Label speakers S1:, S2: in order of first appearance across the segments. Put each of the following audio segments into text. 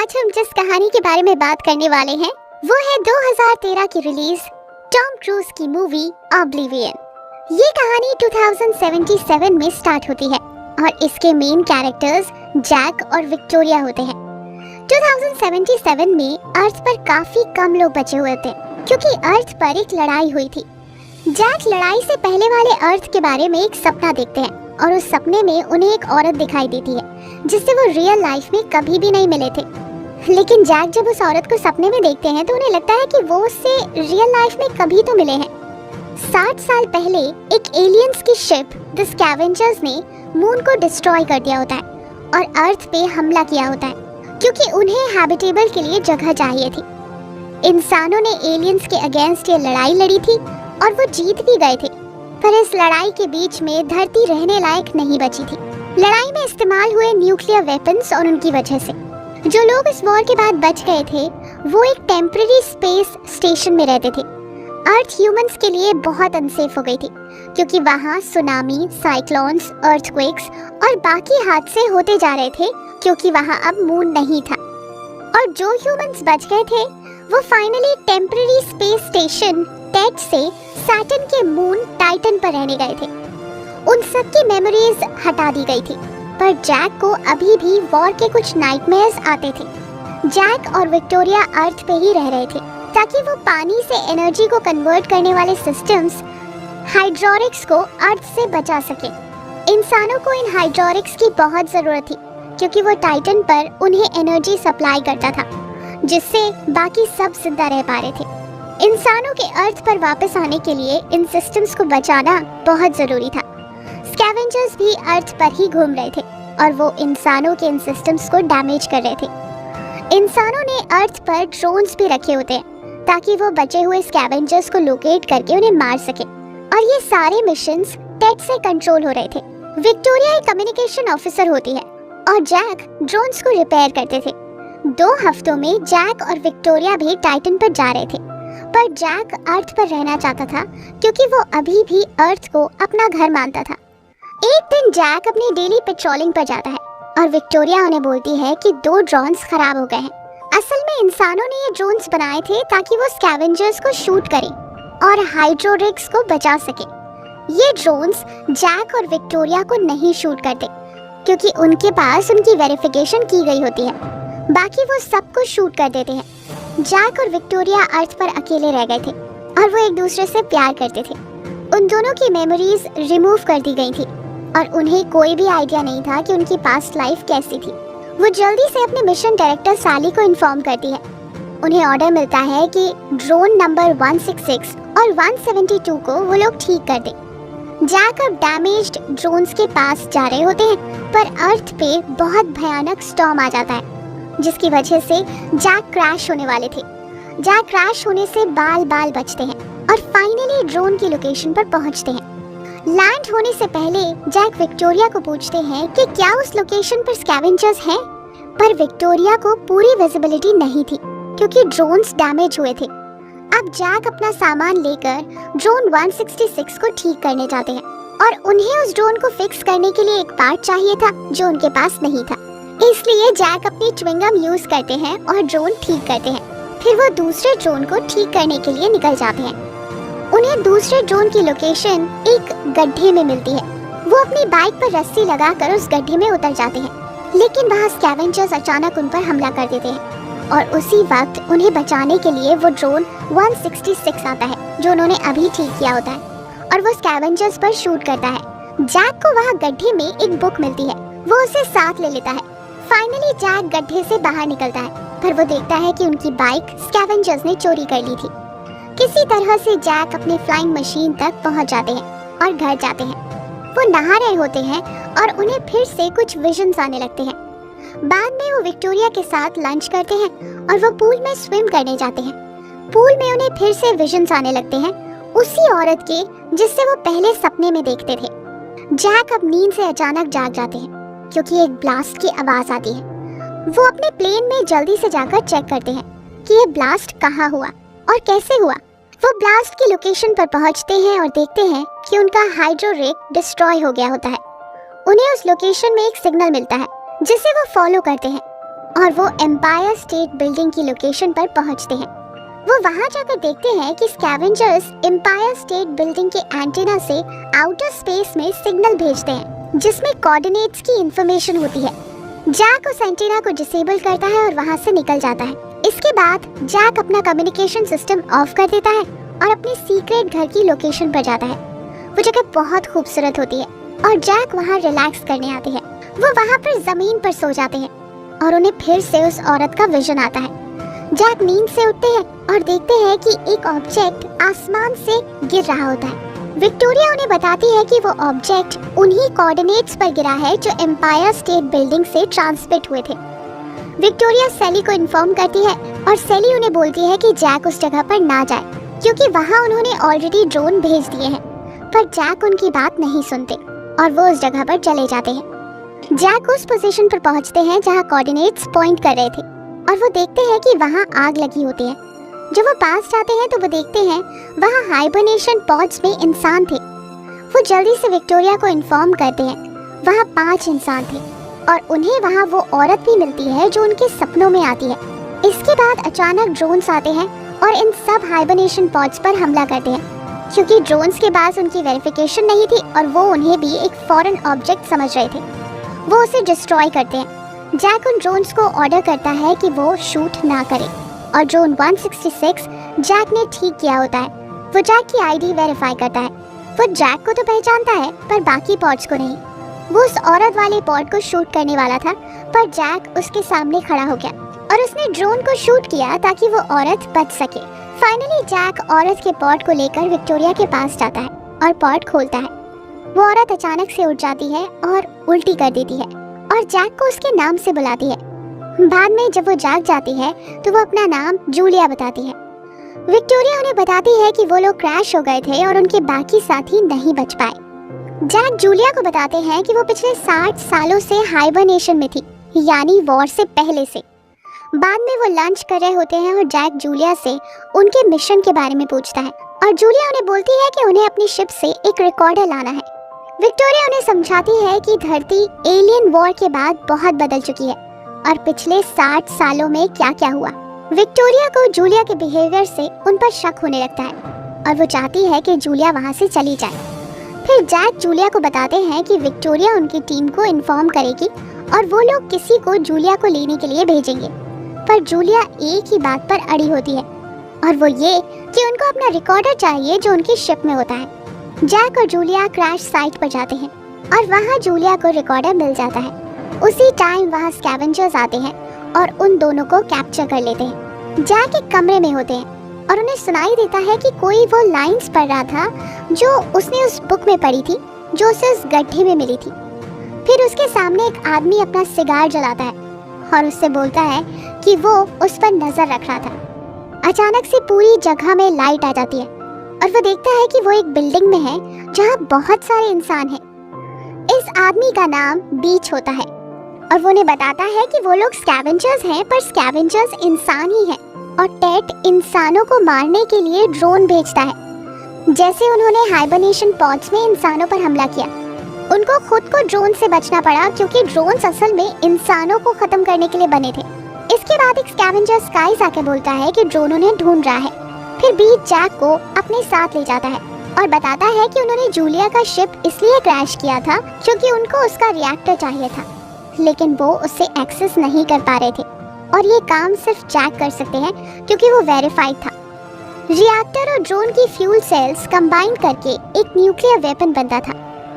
S1: आज हम जिस कहानी के बारे में बात करने वाले हैं वो है 2013 की रिलीज टॉम क्रूज की मूवी ऑब्लिवियन। ये कहानी 2077 में स्टार्ट होती है और इसके मेन कैरेक्टर्स जैक और विक्टोरिया होते हैं। 2077 में अर्थ पर काफी कम लोग बचे हुए थे क्योंकि अर्थ पर एक लड़ाई हुई थी। जैक लड़ाई से पहले वाले अर्थ के बारे में एक सपना देखते हैं और उस सपने में उन्हें एक औरत दिखाई देती है जिससे वो रियल लाइफ में कभी भी नहीं मिले थे। लेकिन जैक जब उस औरत को सपने में देखते हैं तो उन्हें लगता है कि वो उससे रियल लाइफ में कभी तो मिले हैं। 60 साल पहले एक एलियंस की शिप द स्कैवेंजर्स ने मून को डिस्ट्रॉय कर दिया होता है और अर्थ पे हमला किया होता है क्योंकि उन्हें हैबिटेबल के लिए जगह चाहिए थी। इंसानों ने एलियंस के अगेंस्ट ये लड़ाई लड़ी थी और वो जीत भी गए थे, पर इस लड़ाई के बीच में धरती रहने लायक नहीं बची थी। लड़ाई में इस्तेमाल हुए न्यूक्लियर वेपन्स और उनकी वजह से जो लोग इस वॉर के बाद बच गए थे वो एक टेम्पररी स्पेस स्टेशन में रहते थे। अर्थ ह्यूमंस के लिए बहुत अनसेफ हो गई थी क्योंकि वहाँ सुनामी, साइक्लोन्स, अर्थक्वेक्स और बाकी हादसे होते जा रहे थे क्योंकि वहाँ अब मून नहीं था। और जो ह्यूमंस बच गए थे वो फाइनली टेम्पररी स्पेस स्टेशन टेट से सैटर्न के मून टाइटन पर रहने गए थे। उन सब की मेमोरीज हटा दी गई थी, पर जैक को अभी भी वॉर के कुछ नाइटमेयर्स आते थे। जैक और विक्टोरिया अर्थ पे ही रह रहे थे ताकि वो पानी से एनर्जी को कन्वर्ट करने वाले सिस्टम्स हाइड्रोरिक्स को अर्थ से बचा सके। इंसानों को इन हाइड्रोरिक्स की बहुत ज़रूरत थी क्योंकि वो टाइटन पर उन्हें एनर्जी सप्लाई करता था जिससे बाकी सब जिंदा रह पा रहे थे। इंसानों के अर्थ पर वापस आने के लिए इन सिस्टम्स को बचाना बहुत ज़रूरी था। स्कैवेंजर्स भी अर्थ पर ही घूम रहे थे और वो इंसानों के इन सिस्टम्स को डैमेज कर रहे थे। इंसानों ने अर्थ पर ड्रोन्स भी रखे होते हैं ताकि वो बचे हुए स्कैवेंजर्स को लोकेट करके उन्हें मार सके और ये सारे मिशंस टेट से कंट्रोल हो रहे थे। विक्टोरिया एक कम्युनिकेशन ऑफिसर होती है और जैक ड्रोन्स को रिपेयर करते थे। 2 हफ्तों में जैक और विक्टोरिया भी टाइटन पर जा रहे थे, पर जैक अर्थ पर रहना चाहता था क्योंकि वो अभी भी अर्थ को अपना घर मानता था। एक दिन जैक अपनी डेली पेट्रोलिंग पर जाता है और विक्टोरिया उन्हें बोलती है कि 2 ड्रोन्स खराब हो गए हैं। असल में इंसानों ने ये ड्रोन्स बनाए थे ताकि वो स्कैवेंजर्स को शूट करें और हाइड्रोरिक्स को बचा सके। ये ड्रोन्स जैक और विक्टोरिया को नहीं शूट करते क्योंकि उनके पास उनकी वेरिफिकेशन की गई होती है, बाकी वो सबको शूट कर देते हैं। जैक और विक्टोरिया अर्थ पर अकेले रह गए थे और वो एक दूसरे से प्यार करते थे। उन दोनों की मेमोरीज रिमूव कर दी गई थी और उन्हें कोई भी आइडिया नहीं था कि उनकी पास्ट लाइफ कैसी थी। वो जल्दी से अपने मिशन डायरेक्टर सैली को इन्फॉर्म करती है। उन्हें ऑर्डर मिलता है कि ड्रोन नंबर 166 और 172 को वो लोग ठीक कर दें। जैक अब डैमेज्ड ड्रोन्स के पास जा रहे होते हैं, पर अर्थ पे बहुत भयानक स्टॉर्म आ जाता है जिसकी वजह से जैक क्रैश होने वाले थे। जैक क्रैश होने से बाल बाल बचते हैं और फाइनली ड्रोन की लोकेशन पर पहुंचते हैं। लैंड होने से पहले जैक विक्टोरिया को पूछते हैं कि क्या उस लोकेशन पर स्कैवेंजर्स हैं, पर विक्टोरिया को पूरी विजिबिलिटी नहीं थी क्योंकि ड्रोन्स डैमेज हुए थे। अब जैक अपना सामान लेकर ड्रोन 166 को ठीक करने जाते हैं और उन्हें उस ड्रोन को फिक्स करने के लिए एक पार्ट चाहिए था जो उनके पास नहीं था। इसलिए जैक अपनी च्युइंगम यूज करते हैं और ड्रोन ठीक करते हैं। फिर वो दूसरे ड्रोन को ठीक करने के लिए निकल जाते हैं। उन्हें दूसरे ड्रोन की लोकेशन एक गड्ढे में मिलती है। वो अपनी बाइक पर रस्सी लगाकर उस गड्ढे में उतर जाते हैं, लेकिन वहाँ स्कैवेंजर्स अचानक उन पर हमला कर देते हैं और उसी वक्त उन्हें बचाने के लिए वो ड्रोन 166 आता है जो उन्होंने अभी ठीक किया होता है और वो स्कैवेंजर्स पर शूट करता है। जैक को वहाँ गड्ढे में एक बुक मिलती है, वो उसे साथ ले लेता है। फाइनली जैक गड्ढे से बाहर निकलता है, पर वो देखता है कि उनकी बाइक स्कैवेंजर्स ने चोरी कर ली थी। किसी तरह से जैक अपने फ्लाइंग मशीन तक पहुंच जाते हैं और घर जाते हैं। वो नहा रहे होते हैं और उन्हें फिर से कुछ विजन्स आने लगते हैं। बाद में वो विक्टोरिया के साथ लंच करते हैं और वो पूल में स्विम करने जाते हैं। पूल में उन्हें फिर से विजन्स आने लगते हैं उसी औरत के जिससे वो पहले सपने में देखते थे। जैक अब नींद से अचानक जाग जाते हैं क्योंकि एक ब्लास्ट की आवाज आती है। वो अपने प्लेन में जल्दी से जाकर चेक करते हैं कि ये ब्लास्ट कहाँ हुआ और कैसे हुआ। वो ब्लास्ट की लोकेशन पर पहुंचते हैं और देखते हैं कि उनका हाइड्रोरिक डिस्ट्रॉय हो गया होता है। उन्हें उस लोकेशन में एक सिग्नल मिलता है जिसे वो फॉलो करते हैं। और वो एम्पायर स्टेट बिल्डिंग की लोकेशन पर पहुंचते हैं। वो वहां जाकर देखते हैं कि स्कैवेंजर्स एम्पायर स्टेट बिल्डिंग के एंटीना से आउटर स्पेस में सिग्नल भेजते हैं जिसमें कोऑर्डिनेट्स की इंफॉर्मेशन होती है। जैक उस एंटीना को डिसेबल करता है और वहां से निकल जाता है। इसके बाद जैक अपना कम्युनिकेशन सिस्टम ऑफ कर देता है और अपने सीक्रेट घर की लोकेशन पर जाता है। वो जगह बहुत खूबसूरत होती है और जैक वहां रिलैक्स करने आते हैं। वो वहां पर जमीन पर सो जाते हैं और उन्हें फिर से उस औरत का विजन आता है। जैक नींद से उठते हैं और देखते हैं कि एक ऑब्जेक्ट आसमान से गिर रहा होता है। विक्टोरिया उन्हें बताती है कि वो ऑब्जेक्ट उन्हीं कोऑर्डिनेट्स पर गिरा है जो एम्पायर स्टेट बिल्डिंग से ट्रांसमिट हुए थे। विक्टोरिया सैली को इन्फॉर्म करती है और सैली उन्हें बोलती है कि जैक उस जगह पर ना जाए क्योंकि वहां उन्होंने ऑलरेडी ड्रोन भेज दिए हैं। पर जैक उनकी बात नहीं सुनते और वो उस जगह पर चले जाते हैं। जैक उस पोजीशन पर पहुंचते हैं जहां कोऑर्डिनेट्स पॉइंट कर रहे थे और वो देखते हैं कि वहां आग लगी होती है। जब वो पास जाते हैं तो वो देखते हैं वहां हाइबरनेशन पॉड्स में इंसान थे। वो जल्दी से विक्टोरिया को इन्फॉर्म करते हैं। वहां 5 इंसान थे और उन्हें वहां वो औरत भी मिलती है जो उनके सपनों में आती है। इसके बाद अचानक ड्रोन्स आते हैं और इन सब हाइबरनेशन पॉड्स पर हमला करते हैं क्योंकि ड्रोन्स के पास उनकी वेरिफिकेशन नहीं थी और वो उन्हें भी एक फॉरेन ऑब्जेक्ट समझ रहे थे। वो उसे डिस्ट्रॉय करते हैं। जैक उन ड्रोन्स को ऑर्डर करता है कि वो शूट ना करे और ड्रोन 166 जैक ने ठीक किया होता है। वो जैक की आईडी वेरीफाई करता है। वो जैक को तो पहचानता है पर बाकी पॉड्स को नहीं। वो उस औरत वाले पॉड को शूट करने वाला था पर जैक उसके सामने खड़ा हो गया और उसने ड्रोन को शूट किया ताकि वो औरत बच सके। फाइनली जैक औरत के पॉड को लेकर विक्टोरिया के पास जाता है और पॉड खोलता है। वो औरत अचानक से उठ जाती है और उल्टी कर देती है और जैक को उसके नाम से बुलाती है। बाद में जब वो जाग जाती है तो वो अपना नाम जूलिया बताती है। विक्टोरिया उन्हें बताती है कि वो लोग क्रैश हो गए थे और उनके बाकी साथी नहीं बच पाए। जैक जूलिया को बताते हैं कि वो पिछले 60 सालों से हाइबरनेशन में थी, यानी वॉर से पहले से। बाद में वो लंच कर रहे होते हैं और जैक जूलिया से उनके मिशन के बारे में पूछता है और जूलिया उन्हें बोलती है कि उन्हें अपनी शिप से एक रिकॉर्डर लाना है। विक्टोरिया उन्हें समझाती है कि धरती एलियन वॉर के बाद बहुत बदल चुकी है और पिछले 60 सालों में क्या क्या हुआ। विक्टोरिया को जूलिया के बिहेवियर से उन पर शक होने लगता है और वो चाहती है कि जूलिया वहां से चली जाए। फिर जैक जूलिया को बताते हैं कि विक्टोरिया उनकी टीम को इन्फॉर्म करेगी और वो लोग किसी को जूलिया को लेने के लिए भेजेंगे। पर जूलिया एक ही बात पर अड़ी होती है और वो ये कि उनको अपना रिकॉर्डर चाहिए जो उनकी शिप में होता है। जैक और जूलिया क्रैश साइट पर जाते हैं और वहाँ जूलिया को रिकॉर्डर मिल जाता है। उसी टाइम वहाँ स्कैवेंजर्स आते हैं और उन दोनों को कैप्चर कर लेते हैं। जैक एक कमरे में होते हैं और उन्हें सुनाई देता है कि कोई वो लाइंस पढ़ रहा था जो उसने उस बुक में पढ़ी थी जो उसे उस गड्ढे में मिली थी। फिर उसके सामने एक आदमी अपना सिगार जलाता है और उससे बोलता है कि वो उस पर नजर रख रहा था। अचानक से पूरी जगह में लाइट आ जाती है और वो देखता है कि वो एक बिल्डिंग में है जहाँ बहुत सारे इंसान हैं। इस आदमी का नाम बीच होता है और वो उन्हें बताता है कि वो लोग स्कैवेंजर्स हैं पर स्कैवेंजर्स इंसान ही हैं और टेट इंसानों को मारने के लिए ड्रोन भेजता है। जैसे उन्होंने हाइबरनेशन पॉड्स में इंसानों पर हमला किया, उनको खुद को ड्रोन से बचना पड़ा क्योंकि ड्रोन्स असल में इंसानों को खत्म करने के लिए बने थे। इसके बाद एक स्कैवेंजर स्काइज आके बोलता है कि ड्रोन उन्हें ढूंढ रहा है। फिर बीच जैक को अपने साथ ले जाता है और बताता है कि उन्होंने जूलिया का शिप इसलिए क्रैश किया था क्योंकि उनको उसका रिएक्टर चाहिए था, लेकिन वो उससे एक्सेस नहीं कर पा रहे थे और ये काम सिर्फ जैक कर सकते हैं क्योंकि वो वेरीफाइड था। रिएक्टर और ड्रोन की फ्यूल सेल्स कंबाइन करके एक न्यूक्लियर वेपन बनता था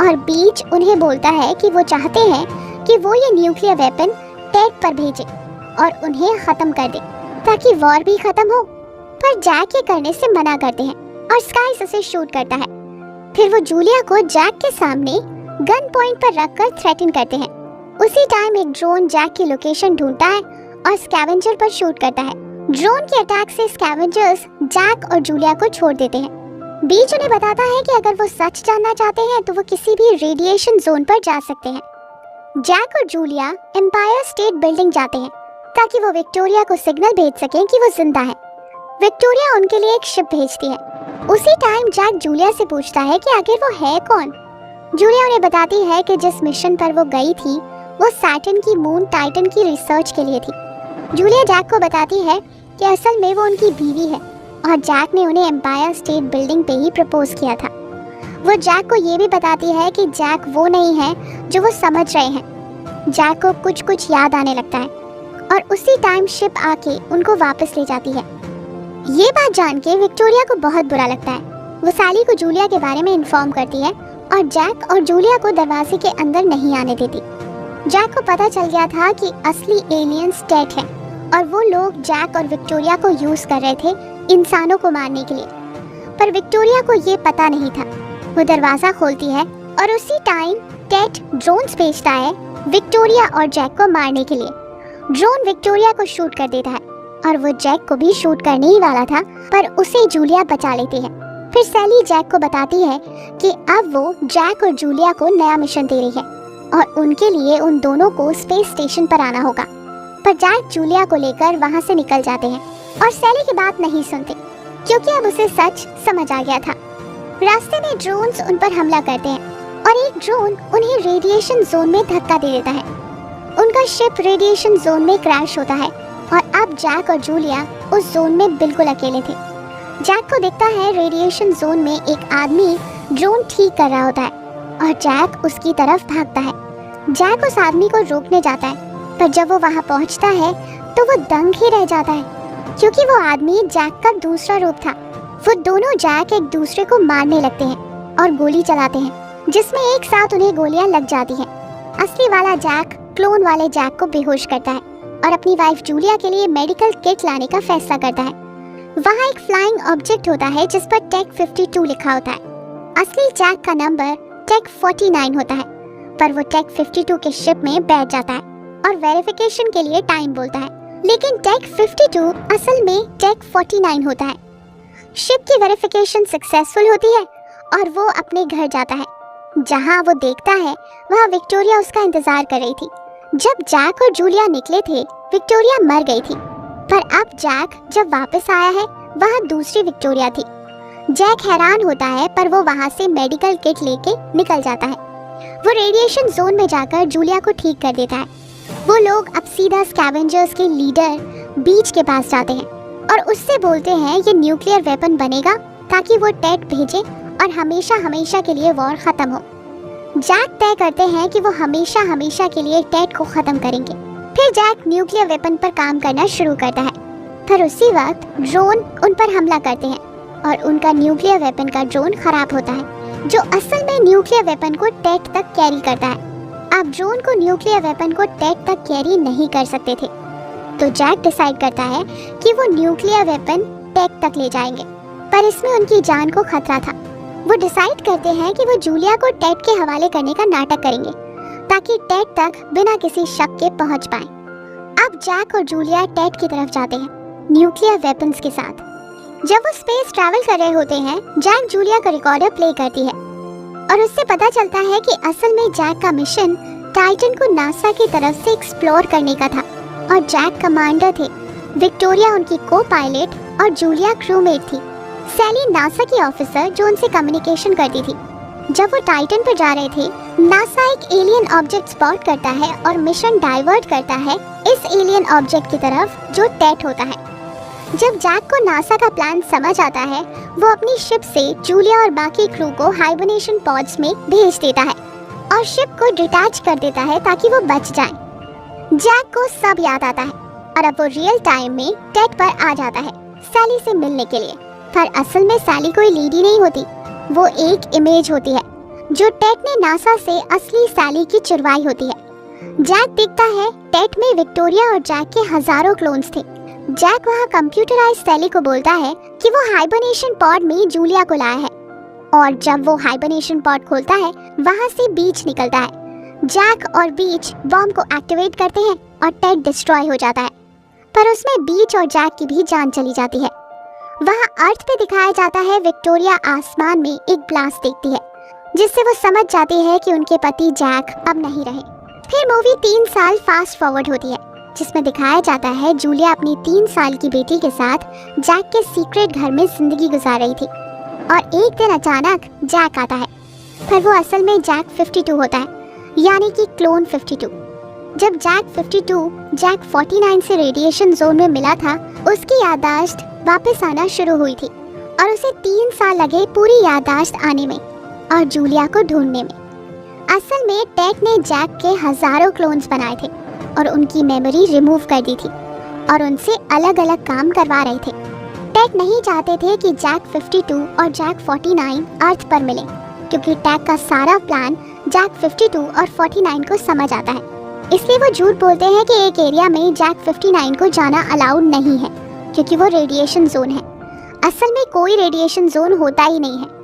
S1: और बीच उन्हें बोलता है कि वो चाहते हैं कि वो ये न्यूक्लियर वेपन टेट पर भेजे और उन्हें खत्म कर दे ताकि वॉर भी खत्म हो। पर जैक ये करने से मना करते हैं और स्काइस उसे शूट करता है। फिर वो जूलिया को जैक के सामने गन पॉइंट पर रखकर थ्रेटन करते हैं। उसी टाइम एक ड्रोन जैक की लोकेशन ढूंढता है और स्कैवेंजर पर शूट करता है। ड्रोन के अटैक से स्कैवेंजर्स जैक और जूलिया को छोड़ देते हैं। बीच उन्हें बताता है कि अगर वो सच जानना चाहते हैं तो वो किसी भी रेडिएशन जोन पर जा सकते हैं। जैक और जूलिया एम्पायर स्टेट बिल्डिंग जाते हैं ताकि वो विक्टोरिया को सिग्नल भेज सकें कि वो जिंदा है। विक्टोरिया उनके लिए एक शिप भेजती है। उसी टाइम जैक जूलिया से पूछता है कि आखिर वो है कौन। जूलिया उन्हें बताती है कि जिस मिशन पर वो गई थी वो सैटर्न की मून टाइटन की रिसर्च के लिए थी। जूलिया जैक को बताती है कि असल में वो उनकी बीवी है और जैक ने उन्हें एम्पायर स्टेट बिल्डिंग पे ही प्रपोज किया था। वो जैक को ये भी बताती है कि जैक वो नहीं है जो वो समझ रहे हैं। जैक को कुछ कुछ याद आने लगता है और उसी टाइम शिप आके उनको वापस ले जाती है। ये बात जान के विक्टोरिया को बहुत बुरा लगता है। वो सैली को जूलिया के बारे में इन्फॉर्म करती है और जैक और जूलिया को दरवाजे के अंदर नहीं आने देती। जैक को पता चल गया था कि असली एलियंस टेट है और वो लोग जैक और विक्टोरिया को यूज कर रहे थे इंसानों को मारने के लिए, पर विक्टोरिया को ये पता नहीं था। वो दरवाजा खोलती है और उसी टाइम टेट ड्रोन्स भेजता है विक्टोरिया और जैक को मारने के लिए। ड्रोन विक्टोरिया को शूट कर देता है और वो जैक को भी शूट करने ही वाला था, पर उसे जूलिया बचा लेती है। फिर सैली जैक को बताती है कि अब वो जैक और जूलिया को नया मिशन दे रही है और उनके लिए उन दोनों को स्पेस स्टेशन पर आना होगा। पर जैक जूलिया को लेकर वहां से निकल जाते हैं और सैली की बात नहीं सुनते क्योंकि अब उसे सच समझ आ गया था। रास्ते में ड्रोन्स उन पर हमला करते हैं और एक ड्रोन उन्हें रेडिएशन जोन में धक्का दे देता है। उनका शिप रेडिएशन जोन में क्रैश होता है और अब जैक और जूलिया उस जोन में बिल्कुल अकेले थे। जैक को दिखता है रेडिएशन जोन में एक आदमी ड्रोन ठीक कर रहा होता है और जैक उसकी तरफ भागता है। जैक उस आदमी को रोकने जाता है, पर जब वो वहां पहुंचता है तो वो दंग ही रह जाता है क्योंकि वो आदमी जैक का दूसरा रूप था। वो दोनों जैक एक दूसरे को मारने लगते हैं और गोली चलाते हैं जिसमें एक साथ उन्हें गोलियां लग जाती हैं। असली वाला जैक क्लोन वाले जैक को बेहोश करता है और अपनी वाइफ जूलिया के लिए मेडिकल किट लाने का फैसला करता है। वहाँ एक फ्लाइंग ऑब्जेक्ट होता है जिस पर टेक 52 लिखा होता है। असली जैक का नंबर टेक 49 होता है, पर वो टेक 52 के शिप में बैठ जाता है और वेरिफिकेशन के लिए टाइम बोलता है, लेकिन टेक 52 असल में टेक 49 होता है। शिप की वेरिफिकेशन सक्सेसफुल होती है और वो अपने घर जाता है। जहाँ वो देखता है वहाँ विक्टोरिया उसका इंतजार कर रही थी। जब जैक और जूलिया निकले थे विक्टोरिया मर गई थी, पर अब जैक जब वापस आया है वहाँ दूसरी विक्टोरिया थी। जैक हैरान होता है पर वो वहाँ से मेडिकल किट लेके निकल जाता है। वो रेडिएशन जोन में जाकर जूलिया को ठीक कर देता है। वो लोग अब सीधा स्कैवेंजर्स के लीडर बीच के पास जाते हैं और उससे बोलते हैं ये न्यूक्लियर वेपन बनेगा ताकि वो टेट भेजे और हमेशा हमेशा के लिए वॉर खत्म हो। जैक तय करते हैं कि वो हमेशा हमेशा के लिए टेट को खत्म करेंगे। फिर जैक न्यूक्लियर वेपन पर काम करना शुरू करता है, पर उसी वक्त ड्रोन उन पर हमला करते हैं और उनका न्यूक्लियर वेपन का ड्रोन खराब होता है जो असल में न्यूक्लियर वेपन को टेट तक कैरी करता है। अब ड्रोन को न्यूक्लियर वेपन को टेट तक कैरी नहीं कर सकते थे, तो जैक डिसाइड करता है कि वो न्यूक्लियर वेपन टेट तक ले जाएंगे, पर इसमें उनकी जान को खतरा था। वो डिसाइड करते हैं कि वो जूलिया को टेट के हवाले करने का नाटक करेंगे ताकि टेट तक बिना किसी शक के पहुंच पाए। अब जैक और जूलिया टेट की तरफ जाते हैं न्यूक्लियर वेपन्स के साथ। जब वो स्पेस ट्रैवल कर रहे होते हैं जैक जूलिया का रिकॉर्डर प्ले करती है और उससे पता चलता है कि असल में जैक का मिशन टाइटन को नासा की तरफ से एक्सप्लोर करने का था और जैक कमांडर थे, विक्टोरिया उनकी को पायलट और जूलिया क्रूमेट थी। सैली नासा की ऑफिसर जो उनसे कम्युनिकेशन करती थी। जब वो टाइटन पर जा रहे थे नासा एक एलियन ऑब्जेक्ट स्पॉट करता है और मिशन डाइवर्ट करता है इस एलियन ऑब्जेक्ट की तरफ जो टेट होता है। जब जैक को नासा का प्लान समझ आता है वो अपनी शिप से जूलिया और बाकी क्रू को हाइबरनेशन पॉड्स में भेज देता है और शिप को डिटैच कर देता है ताकि वो बच जाएं। जैक को सब याद आता है और अब वो रियल टाइम में टेट पर आ जाता है सैली से मिलने के लिए, पर असल में सैली कोई लेडी नहीं होती, वो एक इमेज होती है जो टेट ने नासा से असली सैली की चुरवाई होती है। जैक देखता है टेट में विक्टोरिया और जैक के हजारों क्लोन्स थे। जैक वहाँ कंप्यूटराइज सैली को बोलता है कि वो हाइबरनेशन पॉड में जूलिया को लाया है और जब वो हाइबरनेशन पॉड खोलता है वहाँ से बीच निकलता है। जैक और बीच बॉम्ब को एक्टिवेट करते हैं और टेट डिस्ट्रॉय हो जाता है, पर उसमें बीच और जैक की भी जान चली जाती है। वहाँ अर्थ पे दिखाया जाता है विक्टोरिया आसमान में एक ब्लास्ट देखती है जिससे वो समझ जाती है कि उनके पति जैक अब नहीं रहे। फिर मूवी 3 साल फास्ट फॉरवर्ड होती है जिसमें दिखाया जाता है जूलिया अपनी 3 साल की बेटी के साथ जैक के सीक्रेट घर में जिंदगी गुजार रही थी और एक दिन अचानक जैक आता है, पर वो असल में जैक 52 होता है, यानी कि क्लोन 52। जब जैक 52 जैक 49 से रेडिएशन जोन में मिला था, उसकी याददाश्त वापस आना शुरू हुई थी और उसे 3 साल लगे पूरी याददाश्त आने में और जूलिया को ढूंढने में। असल में टेक ने जैक के हजारों क्लोन्स बनाए थे और उनकी मेमोरी रिमूव कर दी थी और उनसे अलग अलग काम करवा रहे थे। टेक नहीं चाहते थे कि जैक 52 और जैक 49 अर्थ पर मिले, क्योंकि टेक का सारा प्लान जैक 52 और 49 को समझ आता है। इसलिए वो झूठ बोलते हैं कि एक एरिया में जैक 59 को जाना अलाउड नहीं है, क्योंकि वो रेडिएशन जोन है। असल में कोई रेडिएशन जोन होता ही नहीं है।